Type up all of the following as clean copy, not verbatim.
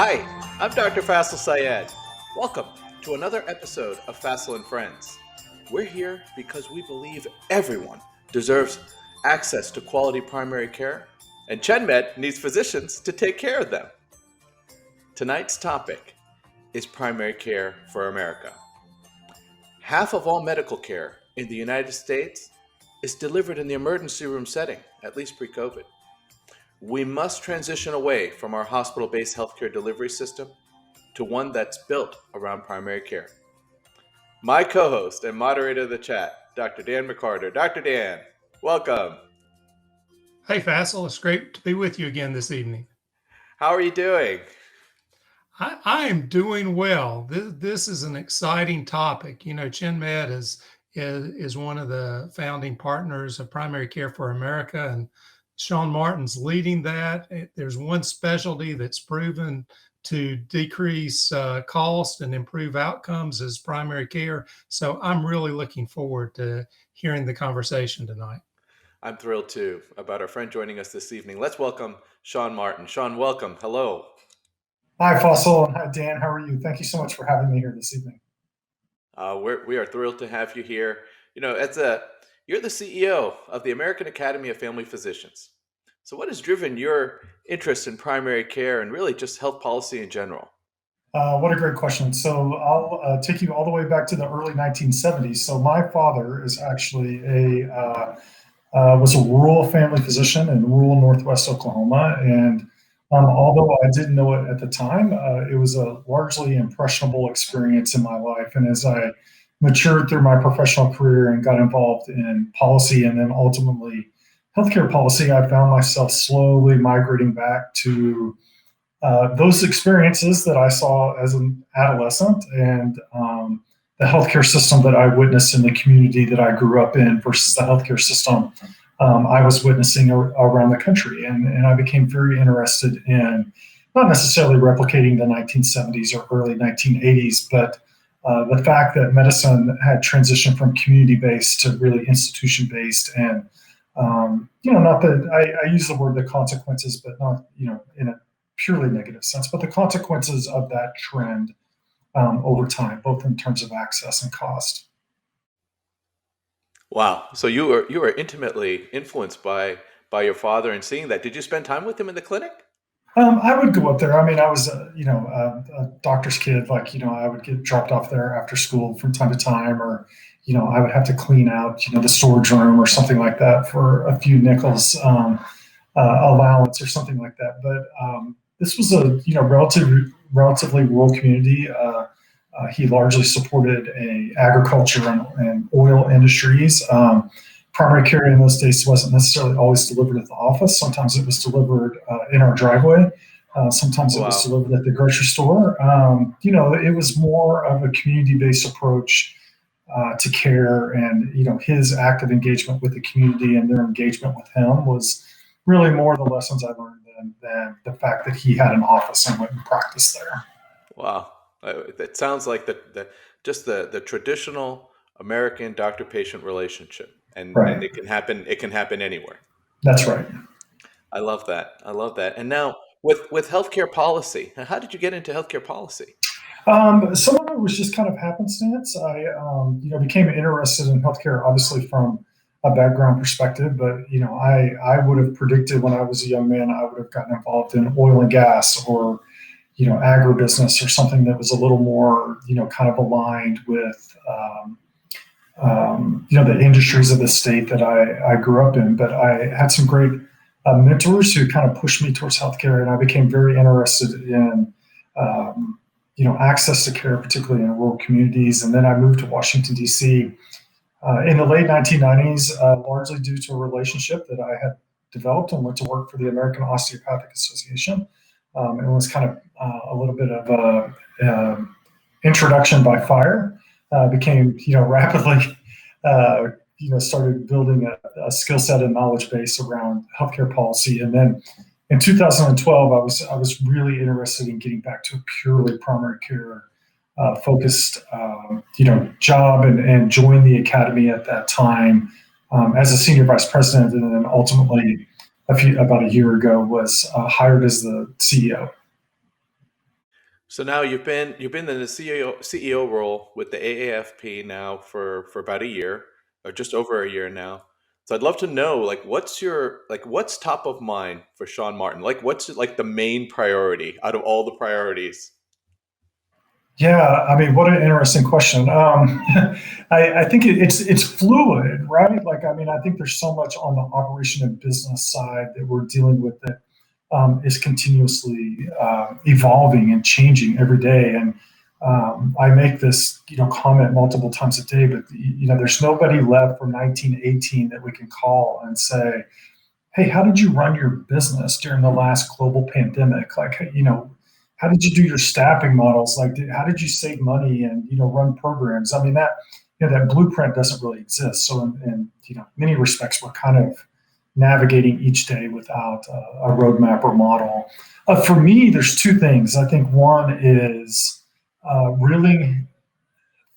Hi, I'm Dr. Faisel Syed. Welcome to another episode of Faisel and Friends. We're here because we believe everyone deserves access to quality primary care, and ChenMed needs physicians to take care of them. Tonight's topic is primary care for America. Half of all medical care in the United States is delivered in the emergency room setting, at least pre-COVID. We must transition away from our hospital-based healthcare delivery system to one that's built around primary care. My co-host and moderator of the chat, Dr. Dan McCarter. Dr. Dan, welcome. Hey, Faisel, it's great to be with you again this evening. How are you doing? I am doing well. This is an exciting topic. You know, ChenMed is one of the founding partners of Primary Care for America, and Shawn Martin's leading that. There's one specialty that's proven to decrease cost and improve outcomes as primary care. So I'm really looking forward to hearing the conversation tonight. I'm thrilled too about our friend joining us this evening. Let's welcome Shawn Martin. Shawn, welcome. Hello. Hi, Faisel, and hi, Dan. How are you? Thank you so much for having me here this evening. We are thrilled to have you here. You know, you're the CEO of the American Academy of Family Physicians. So what has driven your interest in primary care and really just health policy in general? What a great question. So I'll take you all the way back to the early 1970s. So my father is actually was a rural family physician in rural Northwest Oklahoma, and although I didn't know it at the time, it was a largely impressionable experience in my life. And as I matured through my professional career and got involved in policy and then ultimately healthcare policy, I found myself slowly migrating back to those experiences that I saw as an adolescent and the healthcare system that I witnessed in the community that I grew up in versus the healthcare system I was witnessing around the country. And I became very interested in not necessarily replicating the 1970s or early 1980s, but the fact that medicine had transitioned from community-based to really institution-based. And, not that I use the word the consequences, but not, in a purely negative sense, but the consequences of that trend over time, both in terms of access and cost. Wow. So you were intimately influenced by your father and seeing that. Did you spend time with him in the clinic? I would go up there. I mean, I was, a doctor's kid. Like, I would get dropped off there after school from time to time, or, I would have to clean out, the storage room or something like that for a few nickels allowance or something like that. But this was a, relatively rural community. He largely supported agriculture and oil industries. Primary care in those days wasn't necessarily always delivered at the office. Sometimes it was delivered in our driveway. Sometimes it was delivered at the grocery store. It was more of a community-based approach to care, and his active engagement with the community and their engagement with him was really more the lessons I learned than the fact that he had an office and went and practiced there. Wow. It sounds like the traditional American doctor-patient relationship, and it can happen anywhere. That's right. I love that. And now with healthcare policy, how did you get into healthcare policy? Some of it was just kind of happenstance. I became interested in healthcare, obviously from a background perspective, but I would have predicted when I was a young man I would have gotten involved in oil and gas or agribusiness or something that was a little more, kind of aligned with, the industries of the state that I grew up in. But I had some great mentors who kind of pushed me towards healthcare, and I became very interested in, access to care, particularly in rural communities. And then I moved to Washington, D.C. In the late 1990s, largely due to a relationship that I had developed and went to work for the American Osteopathic Association. It was kind of a little bit of a introduction by fire. Became rapidly started building a skill set and knowledge base around healthcare policy. And then in 2012, I was really interested in getting back to a purely primary care focused job, and joined the academy at that time as a senior vice president, and then ultimately about a year ago was hired as the CEO. So now you've been in the CEO role with the AAFP now for about a year, or just over a year now. So I'd love to know, like, what's top of mind for Sean Martin? Like, what's like the main priority out of all the priorities? Yeah, I mean, what an interesting question. I think it's fluid, right? Like, I mean, I think there's so much on the operation and business side that we're dealing with that is continuously evolving and changing every day. And I make this, comment multiple times a day, but there's nobody left from 1918 that we can call and say, hey, how did you run your business during the last global pandemic? Like, how did you do your staffing models? Like, how did you save money and, run programs? I mean, that blueprint doesn't really exist. So in many respects, we're kind of navigating each day without a roadmap or model. For me, there's two things. I think one is really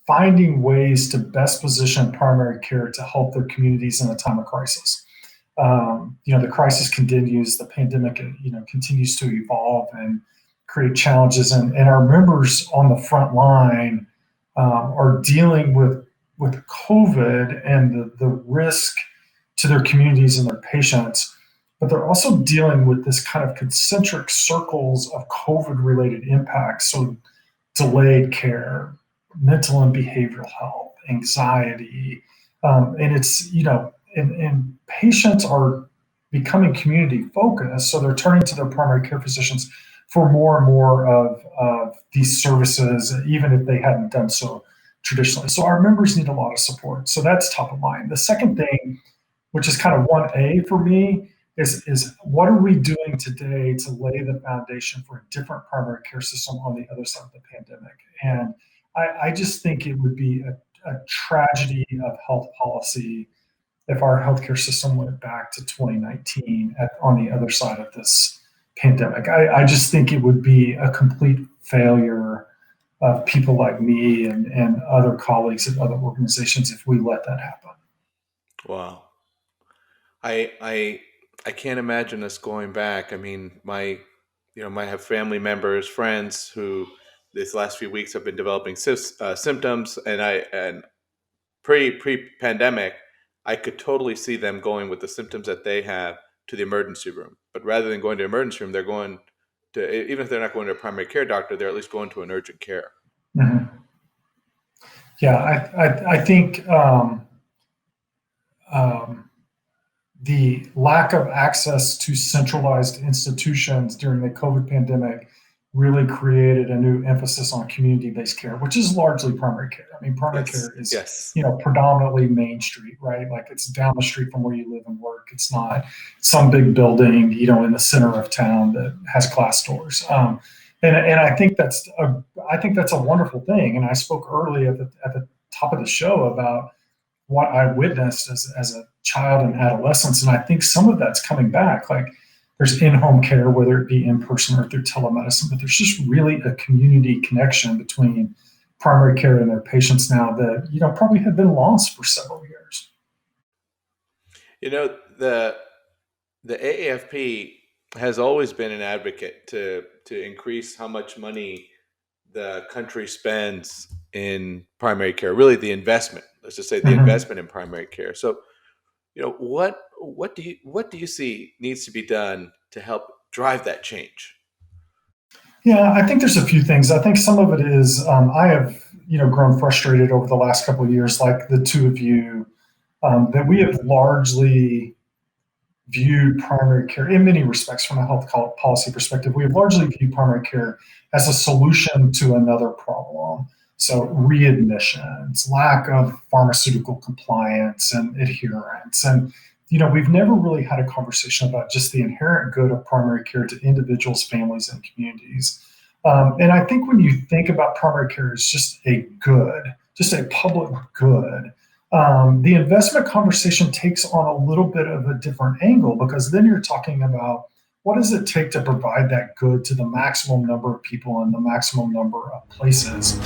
finding ways to best position primary care to help their communities in a time of crisis. The crisis continues, the pandemic, continues to evolve and create challenges, and our members on the front line are dealing with COVID and the risk to their communities and their patients, but they're also dealing with this kind of concentric circles of COVID related impacts. So delayed care, mental and behavioral health, anxiety, and and patients are becoming community focused, so they're turning to their primary care physicians for more and more of these services, even if they hadn't done so traditionally. So our members need a lot of support. So that's top of mind. The second thing, which is kind of 1A for me, is what are we doing today to lay the foundation for a different primary care system on the other side of the pandemic? And I just think it would be a tragedy of health policy if our healthcare system went back to 2019 on the other side of this pandemic. I just think it would be a complete failure of people like me and other colleagues at other organizations if we let that happen. Wow. I I can't imagine us going back. I mean, might have family members, friends who these last few weeks have been developing symptoms, and pre pandemic, I could totally see them going with the symptoms that they have to the emergency room. But rather than going to emergency room, they're going to, even if they're not going to a primary care doctor, they're at least going to an urgent care. Mhm. Yeah, I think um, the lack of access to centralized institutions during the COVID pandemic really created a new emphasis on community-based care, which is largely primary care. I mean, primary Yes, care is, yes, predominantly Main Street, right? Like it's down the street from where you live and work. It's not some big building, in the center of town that has glass doors. And I think that's a wonderful thing. And I spoke early at the top of the show about what I witnessed as a child and adolescence. And I think some of that's coming back. Like there's in-home care, whether it be in person or through telemedicine, but there's just really a community connection between primary care and their patients now that, probably have been lost for several years. you know the AAFP has always been an advocate to increase how much money the country spends in primary care. Really, the investment. Let's just say the Mhm. investment in primary care. So, what do you see needs to be done to help drive that change? Yeah, I think there's a few things. I think some of it is I have, grown frustrated over the last couple of years, like the two of you, that we have largely viewed primary care in many respects from a health policy perspective. We have largely viewed primary care as a solution to another problem. So readmissions, lack of pharmaceutical compliance and adherence. And, we've never really had a conversation about just the inherent good of primary care to individuals, families, and communities. And I think when you think about primary care as just a good, just a public good, the investment conversation takes on a little bit of a different angle because then you're talking about what does it take to provide that good to the maximum number of people in the maximum number of places.